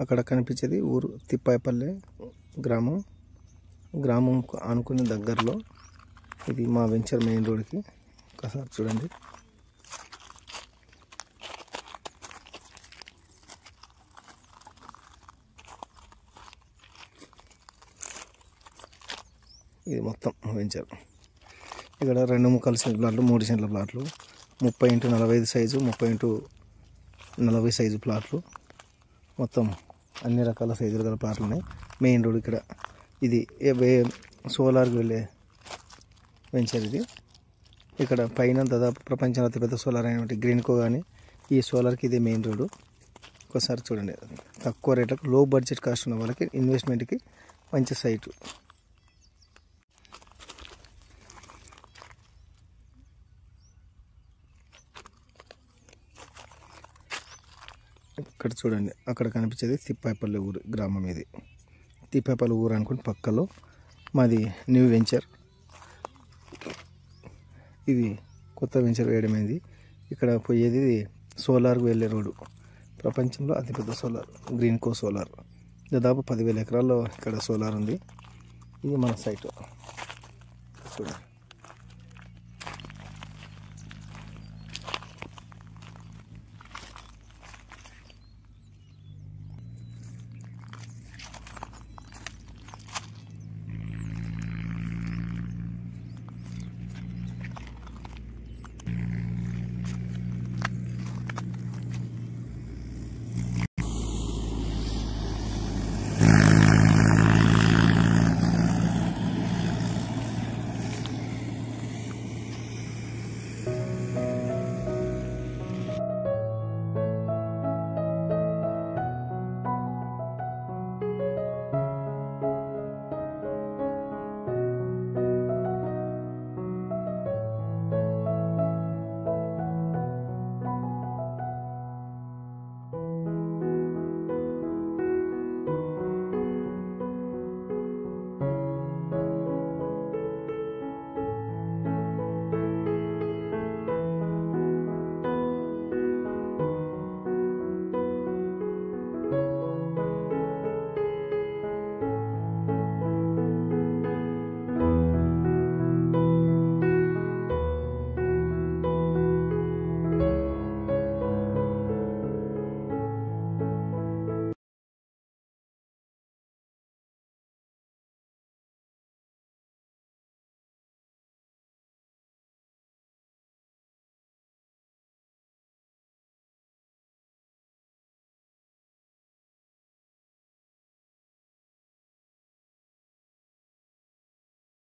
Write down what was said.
అక్కడ కనిపించేది ఊరు తిప్పాయపల్లె గ్రామం. గ్రామం ఆనుకునే దగ్గరలో ఇది మా వెంచర్ మెయిన్ రోడ్కి. ఒకసారి చూడండి. ఇది మొత్తం వెంచర్. ఇక్కడ 2 ముక్కల సెంట్ ప్లాట్లు, 3 సెంట్ల ప్లాట్లు, 30x45 సైజు, 30x40 సైజు ప్లాట్లు, మొత్తం అన్ని రకాల సైజులు గల ప్లాట్లు ఉన్నాయి. మెయిన్ రోడ్ ఇక్కడ. ఇది సోలార్కి వెళ్ళే వెంచర్ ఇది. ఇక్కడ పైన దాదాపు ప్రపంచంలో అతిపెద్ద సోలార్ అయినటువంటి గ్రీన్కో కానీ ఈ సోలార్కి ఇదే మెయిన్ రోడ్డు. ఒకసారి చూడండి. తక్కువ రేట్లకు లో బడ్జెట్ కాస్ట్ ఉన్న వాళ్ళకి ఇన్వెస్ట్మెంట్కి మంచి సైటు. ఇక్కడ చూడండి. అక్కడ కనిపించేది తిప్పాయపల్లి ఊరు గ్రామం. ఇది తిప్పాయపల్లి ఊరు అనుకుని పక్కలో మాది న్యూ వెంచర్. ఇది కొత్త వెంచర్ వేయడమైంది. ఇక్కడ పోయేది సోలార్కి వెళ్ళే రోడ్డు. ప్రపంచంలో అతిపెద్ద సోలార్ గ్రీన్కో సోలార్. దాదాపు 10,000 ఎకరాల్లో ఇక్కడ సోలార్ ఉంది. ఇది మన సైట్ చూడండి.